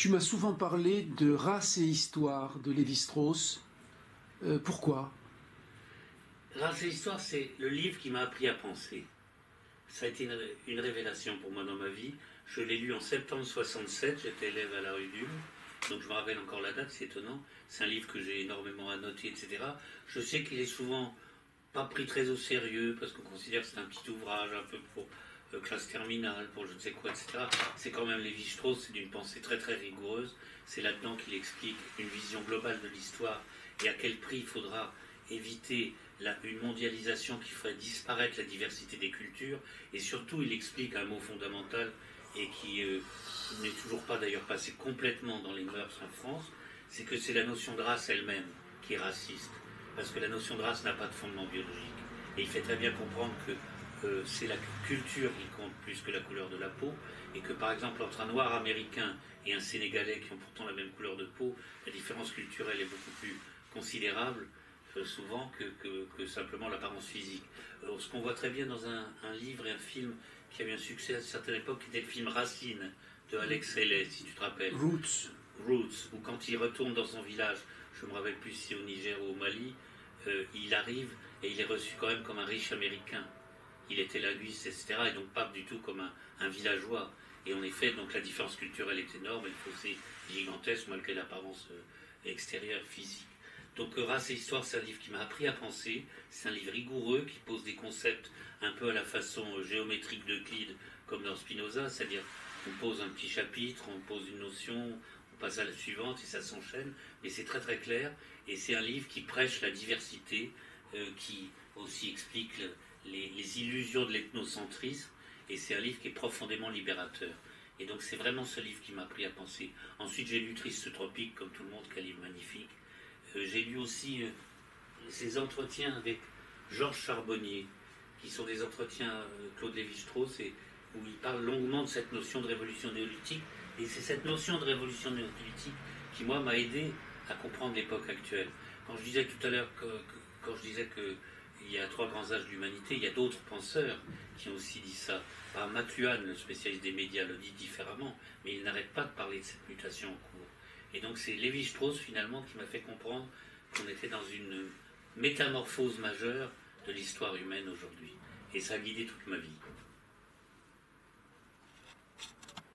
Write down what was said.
Tu m'as souvent parlé de Race et Histoire de Lévi-Strauss. Pourquoi? Race et Histoire, c'est le livre qui m'a appris à penser. Ça a été une révélation pour moi dans ma vie. Je l'ai lu en septembre 67, j'étais élève à la rue d'Ulm, donc je me rappelle encore la date, c'est étonnant. C'est un livre que j'ai énormément annoté, etc. Je sais qu'il est souvent pas pris très au sérieux, parce qu'on considère que c'est un petit ouvrage un peu pour classe terminale, pour je ne sais quoi, etc. C'est quand même Lévi-Strauss, c'est d'une pensée très très rigoureuse. C'est là-dedans qu'il explique une vision globale de l'histoire et à quel prix il faudra éviter une mondialisation qui ferait disparaître la diversité des cultures. Et surtout, il explique un mot fondamental et qui n'est toujours pas d'ailleurs passé complètement dans les mœurs en France, c'est que c'est la notion de race elle-même qui est raciste. Parce que la notion de race n'a pas de fondement biologique. Et il fait très bien comprendre que c'est la culture qui compte plus que la couleur de la peau, et que par exemple entre un noir américain et un sénégalais qui ont pourtant la même couleur de peau, la différence culturelle est beaucoup plus considérable souvent que simplement l'apparence physique. Ce qu'on voit très bien dans un livre et un film qui a eu un succès à une certaine époque, qui était le film Racine de Alex Haley, si tu te rappelles. Roots. Roots, où quand il retourne dans son village, je me rappelle plus si au Niger ou au Mali, il arrive et il est reçu quand même comme un riche américain. Il était linguiste, etc. Et donc pas du tout comme un villageois. Et en effet, donc la différence culturelle est énorme, et le fossé gigantesque malgré l'apparence extérieure, physique. Donc Race et Histoire, c'est un livre qui m'a appris à penser. C'est un livre rigoureux qui pose des concepts un peu à la façon géométrique d'Euclide, comme dans Spinoza, c'est-à-dire on pose un petit chapitre, on pose une notion, on passe à la suivante et ça s'enchaîne. Mais c'est très très clair, et c'est un livre qui prêche la diversité, qui aussi explique les illusions de l'ethnocentrisme, et c'est un livre qui est profondément libérateur. Et donc c'est vraiment ce livre qui m'a appris à penser. Ensuite j'ai lu Triste Tropique, comme tout le monde, quel livre magnifique. J'ai lu aussi ses entretiens avec Georges Charbonnier, qui sont des entretiens Claude Lévi-Strauss, et où il parle longuement de cette notion de révolution néolithique. Et c'est cette notion de révolution néolithique qui, moi, m'a aidé à comprendre l'époque actuelle. Quand je disais tout à l'heure quand je disais qu'il y a 3 grands âges de l'humanité, il y a d'autres penseurs qui ont aussi dit ça. McLuhan, le spécialiste des médias, le dit différemment, mais il n'arrête pas de parler de cette mutation en cours. Et donc c'est Lévi-Strauss finalement qui m'a fait comprendre qu'on était dans une métamorphose majeure de l'histoire humaine aujourd'hui. Et ça a guidé toute ma vie.